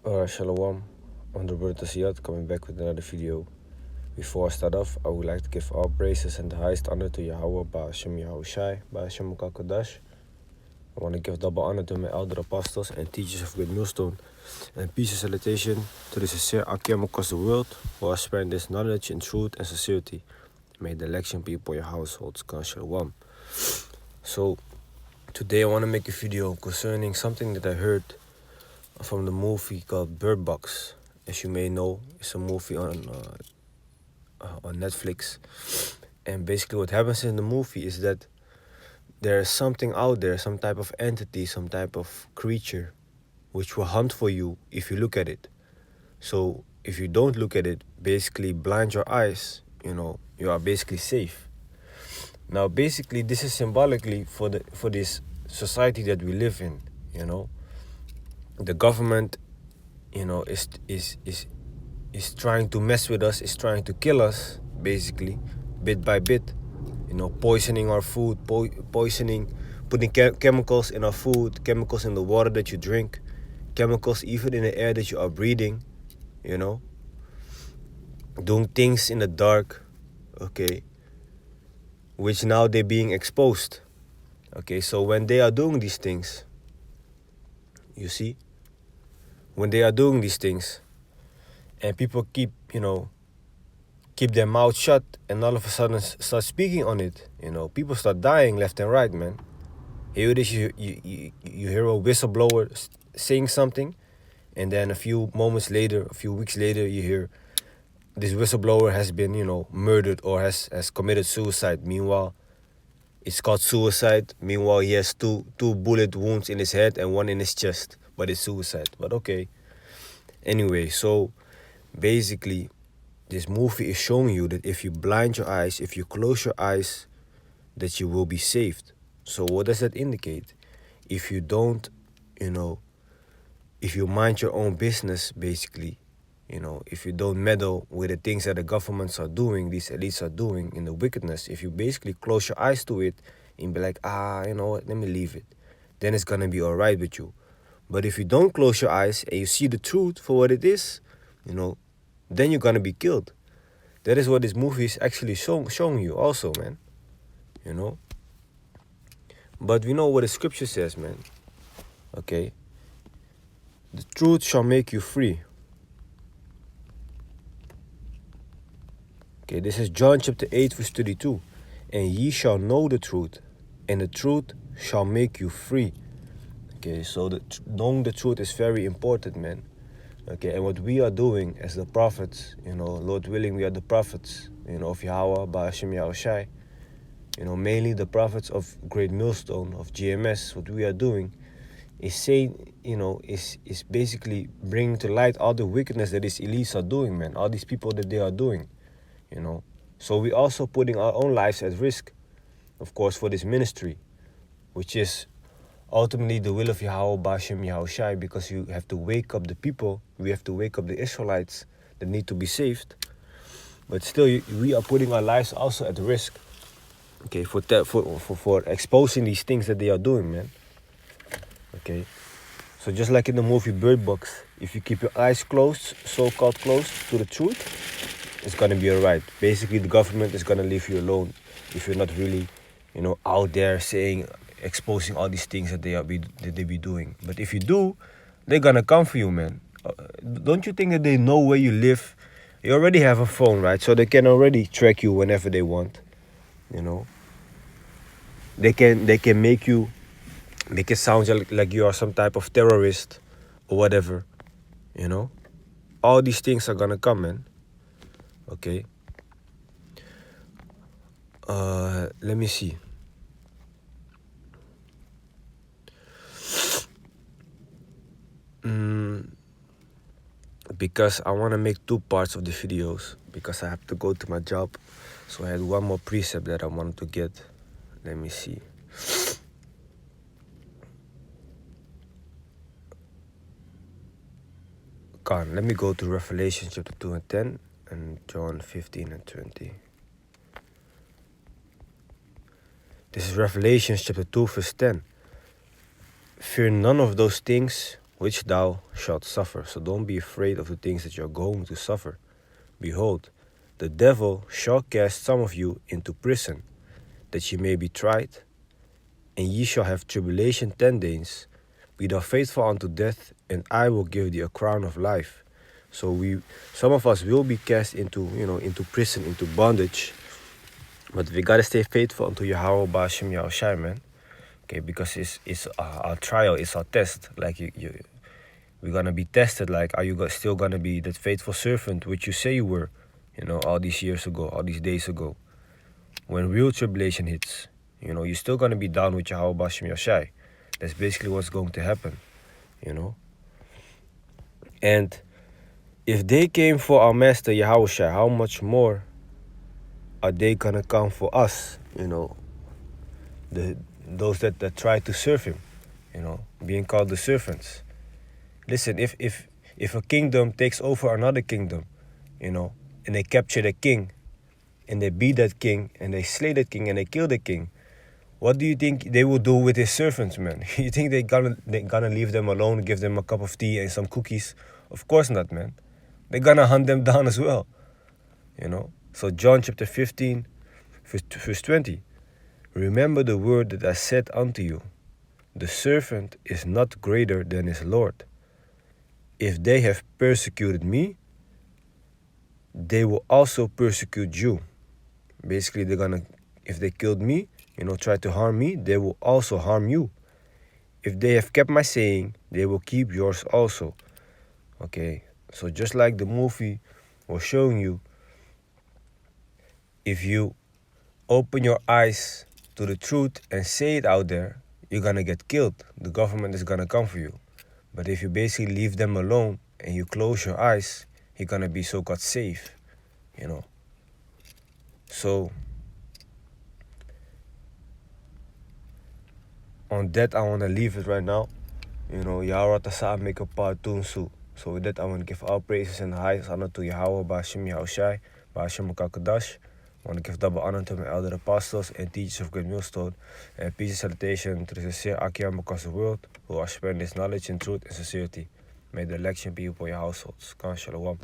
Shalom, I'm the brother Siad, coming back with another video. Before I start off, I would like to give all praises and the highest honor to Yahweh, Ba'ashem Yahushai, Ba'ashem Kodash. I want to give double honor to my elder apostles and teachers of Great Millstone, and peace and salutation to the sincere Akim across the world who are spreading this knowledge in truth and sincerity. May the election be upon your households. Shalom. So, today I want to make a video concerning something that I heard from the movie called Birdbox. As you may know, it's a movie on Netflix. And basically what happens in the movie is that there's something out there, some type of entity, some type of creature, which will hunt for you if you look at it. So if you don't look at it, basically blind your eyes, you are basically safe. Now basically this is symbolically for this society that we live in, The government, is trying to mess with us, is trying to kill us, basically, bit by bit. Poisoning our food, putting chemicals in our food, chemicals in the water that you drink, chemicals even in the air that you are breathing, doing things in the dark, okay, which now they're being exposed. Okay, so when they are doing these things, you see, when they are doing these things and people keep their mouth shut and all of a sudden start speaking on it, people start dying left and right, man. Here it is, you hear a whistleblower saying something, and then a few moments later, a few weeks later, you hear this whistleblower has been, murdered or has committed suicide. Meanwhile, it's called suicide. Meanwhile, he has two bullet wounds in his head and one in his chest, but it's suicide. But okay. Anyway, so basically, this movie is showing you that if you blind your eyes, if you close your eyes, that you will be saved. So what does that indicate? If you don't, if you mind your own business, basically, if you don't meddle with the things that the governments are doing, these elites are doing in the wickedness, if you basically close your eyes to it and be like, you know what, let me leave it, then it's going to be all right with you. But if you don't close your eyes and you see the truth for what it is, then you're going to be killed. That is what this movie is actually showing you also, man. But we know what the scripture says, man. Okay. The truth shall make you free. Okay, this is John chapter 8, verse 32. And ye shall know the truth, and the truth shall make you free. Okay, so knowing the truth is very important, man. Okay, and what we are doing as the prophets, Lord willing, we are the prophets, of Yahweh, Ba'ashem Yahushai, mainly the prophets of Great Millstone, of GMS. What we are doing is saying, is basically bringing to light all the wickedness that these elites are doing, man, all these people that they are doing, So we also putting our own lives at risk, of course, for this ministry, which is ultimately the will of Yahweh, Ba'ashem Yahushai, because you have to wake up the people, we have to wake up the Israelites that need to be saved. But still, we are putting our lives also at risk, okay, for exposing these things that they are doing, man. Okay, so just like in the movie Birdbox, if you keep your eyes closed, so-called closed to the truth, it's gonna be alright. Basically, the government is gonna leave you alone if you're not really, out there exposing all these things that they be doing. But if you do, they're gonna come for you, man. Don't you think that they know where you live? You already have a phone, right? So they can already track you whenever they want. They can make it sound like you are some type of terrorist or whatever. All these things are gonna come, man. Okay. Let me see. Because I want to make two parts of the videos, because I have to go to my job. So I had one more precept that I wanted to get. Let me see. Let me go to Revelation chapter 2 and 10 and John 15 and 20. This is Revelation chapter 2 verse 10. Fear none of those things which thou shalt suffer. So don't be afraid of the things that you're going to suffer. Behold, the devil shall cast some of you into prison, that ye may be tried, and ye shall have tribulation 10 days. Be thou faithful unto death, and I will give thee a crown of life. So some of us will be cast into, into prison, into bondage. But we gotta stay faithful unto Yahweh Ba'ashem Yahushai, man. Okay, because it's our trial, it's our test. Like we're gonna be tested. Like, are you still gonna be that faithful servant which you say you were, all these years ago, all these days ago? When real tribulation hits, you're still gonna be down with Yahweh Ba'ashem Yahushai. That's basically what's going to happen, And if they came for our master Yahushua, how much more are they gonna come for us? Those that try to serve him, being called the servants. Listen, if a kingdom takes over another kingdom, and they capture the king, and they beat that king, and they slay that king, and they kill the king, what do you think they will do with his servants, man? You think they're gonna leave them alone, give them a cup of tea and some cookies? Of course not, man. They're gonna hunt them down as well, So John chapter 15, verse 20. Remember the word that I said unto you, the servant is not greater than his Lord. If they have persecuted me, they will also persecute you. Basically, if they killed me, try to harm me, they will also harm you. If they have kept my saying, they will keep yours also. Okay, so just like the movie was showing you, if you open your eyes to the truth and say it out there, you're gonna get killed. The government is gonna come for you. But if you basically leave them alone and you close your eyes, you're gonna be so-called safe, So on that, I want to leave it right now. Yahweh Tasa make a part 2 soon. So with that, I want to give all praises and highest honor to Yahweh, Ba'ashem Yahushai, Ba'ashem Makakadash. I want to give double honor to my elder apostles and teachers of Great Millstone. And peace and salutation to the sincere Akiyam across the world who are spreading this knowledge in truth and sincerity. May the election be upon your households. Khan Shalom.